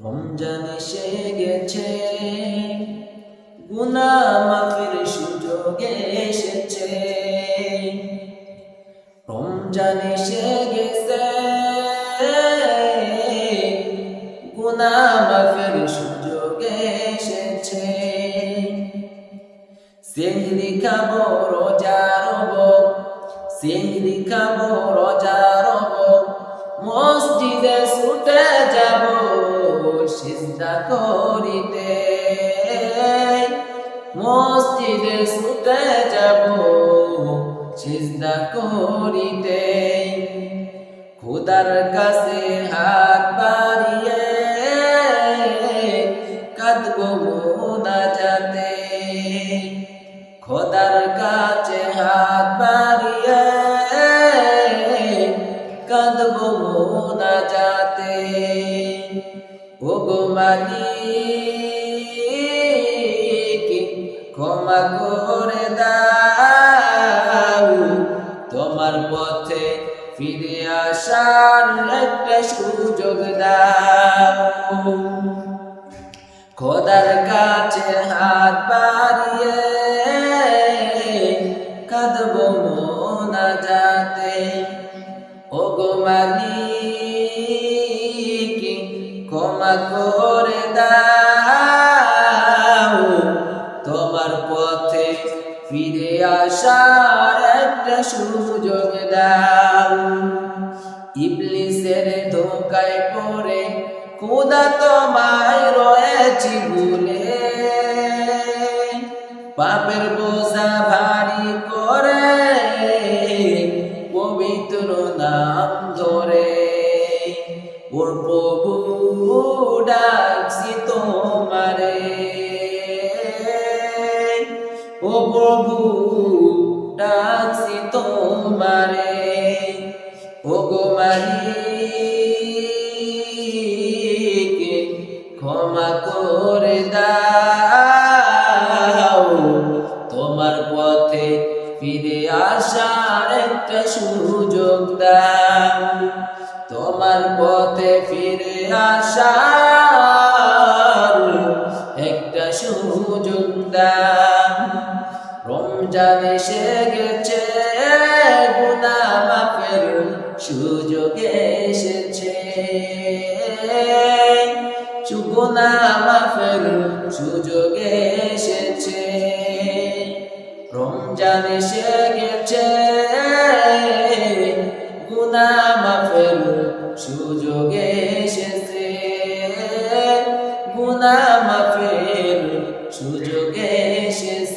রমজান এসে গেছে, গুনাহ মাফের সুযোগ এসেছে। রমজান এসে গেছে, গুনাহ মাফের সুযোগ এসেছে। সেহরি খাবো রোজা রব, সেহরি খাবো রোজা রব, মসজিদে ছুটে যাব সিজদা করিতে, মসজিদে ছুটে যাব সিজদা করিতে। খোদার কাছে হাত বাড়িয়ে কাঁদবো মুনাজাতে, খোদার কাছে হাত বাড়িয়ে কাঁদবো মুনাজাতে। ওগো মালিক ক্ষমা করে দাও, তোমার পথে ফিরে আসার একটা সুযোগ দাও। খোদার কাছে হাত বাড়িয়ে কাঁদবো মুনাজাতে। ওগো মালিক ক্ষমা করে দাও, তোমার পথে ফিরে আসার একটা সুযোগ দাও। ইবলিসের ধোঁকায় পড়ে খোদা তোমায় রয়েছি ভুলে, পাপের বোঝা ভারী করে পবিত্র নাম ধরে। ওর প্রভু ডাকছি তোমারে, ও প্রভু ডাকছি তোমারে। ও গো মালিক ক্ষমা করে দাও, তোমার পথে ফিরে আসার একটা সুযোগ দাও, তোমার পথে ফিরে আসার একটা সুযোগ দাও। রমজান এসে গেছে, গুনাহ মাফের সুযোগ এসেছে, গুনাহ মাফের সুযোগ এসেছে। রমজান এসে গেছে, গুনাহ মাফের সুযোগ এসেছে, গুনাহ মাফের সুযোগ এসেছে।